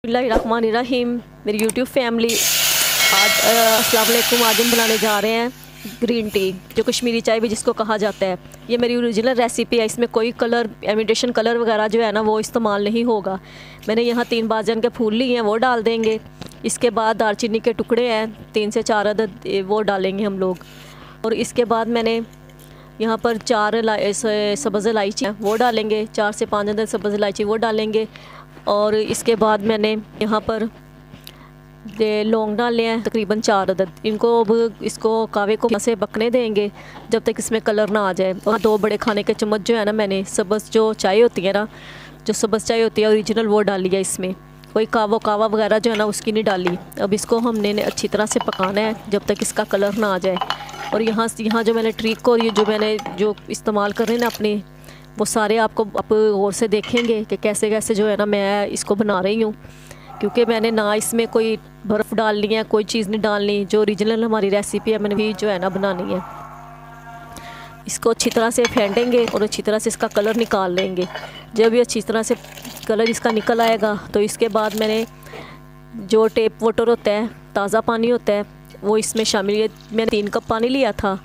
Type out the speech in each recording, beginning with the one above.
बिस्मिल्लाहिर्रहमानिर्रहीम। मेरी YouTube family, आज अस्सलाम वालेकुम। आज हम बनाने जा रहे हैं ग्रीन टी, जो कश्मीरी चाय भी जिसको कहा जाता है। ये मेरी ओरिजिनल रेसिपी है। इसमें कोई कलर, इमिटेशन कलर वगैरह जो है ना, वो इस्तेमाल नहीं होगा। मैंने यहाँ 3 बाजन के फूल लिए हैं, वो डाल देंगे। इसके बाद दालचीनी के टुकड़े हैं 3 से 4 अदद, वो डालेंगे हम लोग। और इसके बाद मैंने यहाँ पर 4 सब्ज़ इलायची वो डालेंगे, 4 से 5 अदद सब्ज़ इलायची वो डालेंगे। और इसके बाद मैंने यहाँ पर लौंग डाले हैं तकरीबन 4 अदद। इनको अब इसको कावे को से पकने देंगे जब तक इसमें कलर ना आ जाए। और 2 बड़े खाने के चम्मच जो है ना, मैंने सब्ज़ जो चाय होती है ना, जो सब्ज़ चाय होती है ओरिजिनल, वो डाली है इसमें। कोई कावा वगैरह जो है ना, उसकी नहीं डाली। अब इसको हमने अच्छी तरह से पकाना है जब तक इसका कलर ना आ जाए। और यहाँ जो मैंने ट्रिक और ये जो इस्तेमाल कर रहे हैं ना अपनी, वो सारे आप गौर से देखेंगे कि कैसे कैसे जो है ना मैं इसको बना रही हूँ। क्योंकि मैंने ना इसमें कोई बर्फ़ डालनी है, कोई चीज़ नहीं डालनी। जो ओरिजिनल हमारी रेसिपी है, मैंने भी जो है ना बनानी है। इसको अच्छी तरह से फेंटेंगे और अच्छी तरह से इसका कलर निकाल लेंगे। जब ये अच्छी तरह से कलर इसका निकल आएगा, तो इसके बाद मैंने जो टेप वाटर होता है, ताज़ा पानी होता है, वो इसमें शामिल। मैंने 3 कप पानी लिया था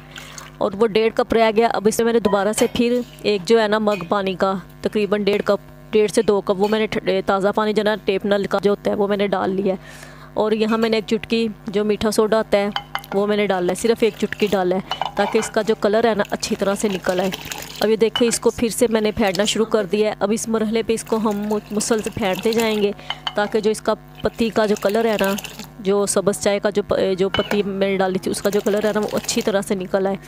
और वो 1.5 कप रह गया। अब इसमें मैंने दोबारा से फिर एक जो है ना मग पानी का तकरीबन 1.5 से 2 कप वो मैंने ताज़ा पानी जो ना टेप नल का जो होता है वो मैंने डाल लिया है। और यहाँ मैंने 1 चुटकी जो मीठा सोडा होता है वो मैंने डाला है, सिर्फ 1 चुटकी डाला है, ताकि इसका जो कलर है ना अच्छी तरह से निकल आए। अब ये देखें, इसको फिर से मैंने फेंटना शुरू कर दिया है। अब इस मरहले पे इसको हम मुसलसल फेंटते जाएंगे, ताकि जो इसका पत्ती का जो कलर है ना, जो सब्ज़ चाय का जो पत्ती मैंने डाली थी, उसका जो कलर है ना, वो अच्छी तरह से निकल आए।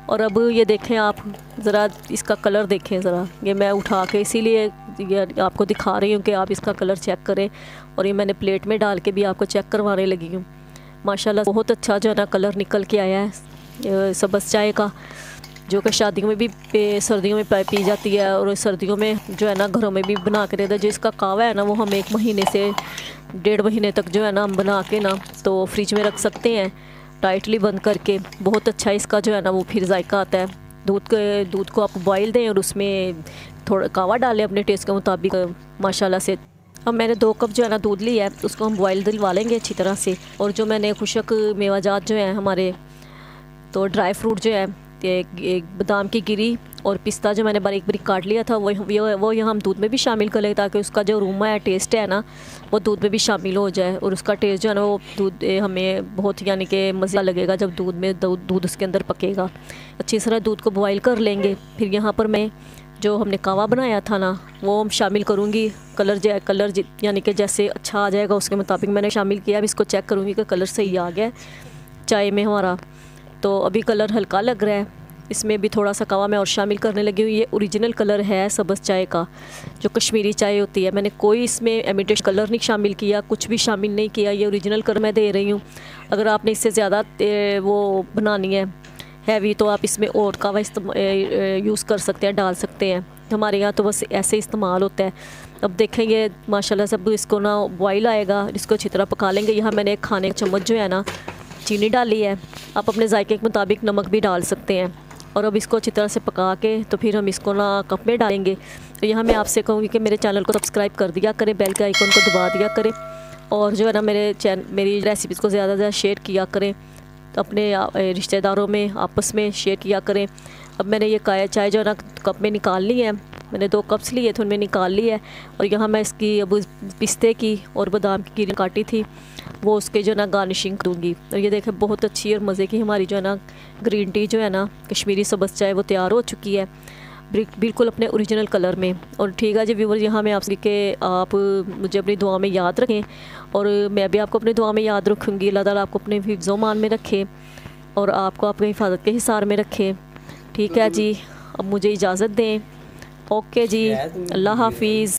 और अब ये देखें, आप ज़रा इसका कलर देखें ज़रा। ये मैं उठा के इसीलिए ये आपको दिखा रही हूँ कि आप इसका कलर चेक करें। और ये मैंने प्लेट में डाल के भी आपको चेक करवाने लगी हूँ। माशाल्लाह बहुत अच्छा जो है ना कलर निकल के आया है सब्ज़ चाय का, जो कि शादियों में भी सर्दियों में पी जाती है। और सर्दियों में जो है ना घरों में भी बना के देते हैं। जो इसका कावा है ना, वो हम 1 महीने से 1.5 महीने तक जो है ना हम बना के ना तो फ्रिज में रख सकते हैं, टाइटली बंद करके। बहुत अच्छा इसका जो है ना वो फिर जायका आता है। दूध को आप बॉयल दें और उसमें थोड़ा कावा डालें अपने टेस्ट के मुताबिक, माशाल्लाह से। अब मैंने 2 कप जो है ना दूध लिया है, उसको हम बॉयल दिलवा लेंगे अच्छी तरह से। और जो मैंने खुशक मेवाजात जो हैं हमारे, तो ड्राई फ्रूट जो है, एक बादाम की गिरी और पिस्ता जो मैंने बारीक बारीक काट लिया था, वो यहाँ हम दूध में भी शामिल कर लें, ताकि उसका जो अरोमा है, टेस्ट है ना, वो दूध में भी शामिल हो जाए। और उसका टेस्ट जो है ना, वो दूध हमें बहुत यानी कि मज़ा लगेगा जब दूध उसके अंदर पकेगा। अच्छी तरह दूध को बॉयल कर लेंगे। फिर यहाँ पर मैं जो हमने कावा बनाया था ना, वो हम शामिल करूँगी। कलर यानी कि जैसे अच्छा आ जाएगा उसके मुताबिक मैंने शामिल किया। अब इसको चेक करूँगी कि कलर सही आ गया चाय में हमारा। तो अभी कलर हल्का लग रहा है, इसमें भी थोड़ा सा कावा मैं और शामिल करने लगी हूँ। ये ओरिजिनल कलर है सब्ज़ चाय का, जो कश्मीरी चाय होती है। मैंने कोई इसमें इमिटेशन कलर नहीं शामिल किया, कुछ भी शामिल नहीं किया। ये ओरिजिनल कलर मैं दे रही हूँ। अगर आपने इससे ज़्यादा वो बनानी है हैवी, तो आप इसमें और कावा यूज़ कर सकते हैं, डाल सकते हैं। हमारे यहाँ तो बस ऐसे इस्तेमाल होता है। अब देखेंगे माशाल्लाह सब इसको ना बॉयल आएगा, इसको अच्छी तरह पका लेंगे। यहाँ मैंने 1 खाने का चम्मच जो है ना चीनी डाली है। आप अपने जायके के मुताबिक नमक भी डाल सकते हैं। और अब इसको अच्छी तरह से पका के तो फिर हम इसको ना कप में डालेंगे। तो यहाँ मैं आपसे कहूँगी कि मेरे चैनल को सब्सक्राइब कर दिया करें, बेल के आइकन को दबा दिया करें, और जो है ना मेरी रेसिपीज़ को ज़्यादा से ज़्यादा शेयर किया करें, अपने रिश्तेदारों में आपस में शेयर किया करें। अब मैंने ये चाय जो है ना कप में निकाल ली है। मैंने 2 कप्स लिए थे, उनमें निकाल ली है। और यहाँ मैं इसकी अब पिस्ते की और बादाम की गिरी काटी थी, वो उसके जो है ना गार्निशिंग दूँगी। और ये देखें, बहुत अच्छी और मज़े की हमारी जो है ना ग्रीन टी जो है ना कश्मीरी सब्ज़ चाय, वो तैयार हो चुकी है बिल्कुल अपने ओरिजिनल कलर में। और ठीक है जी व्यूअर्स, यहाँ मैं आपसे कि आप मुझे अपनी दुआ में याद रखें, और मैं भी आपको अपनी दुआ में याद रखूँगी। अल्लाह ताला आपको अपने हिफ्ज़ मान में रखे और आपको अपनी हिफाजत के हिसार में रखे। ठीक है जी, अब मुझे इजाज़त दें। ओके जी, अल्लाह हाफिज़।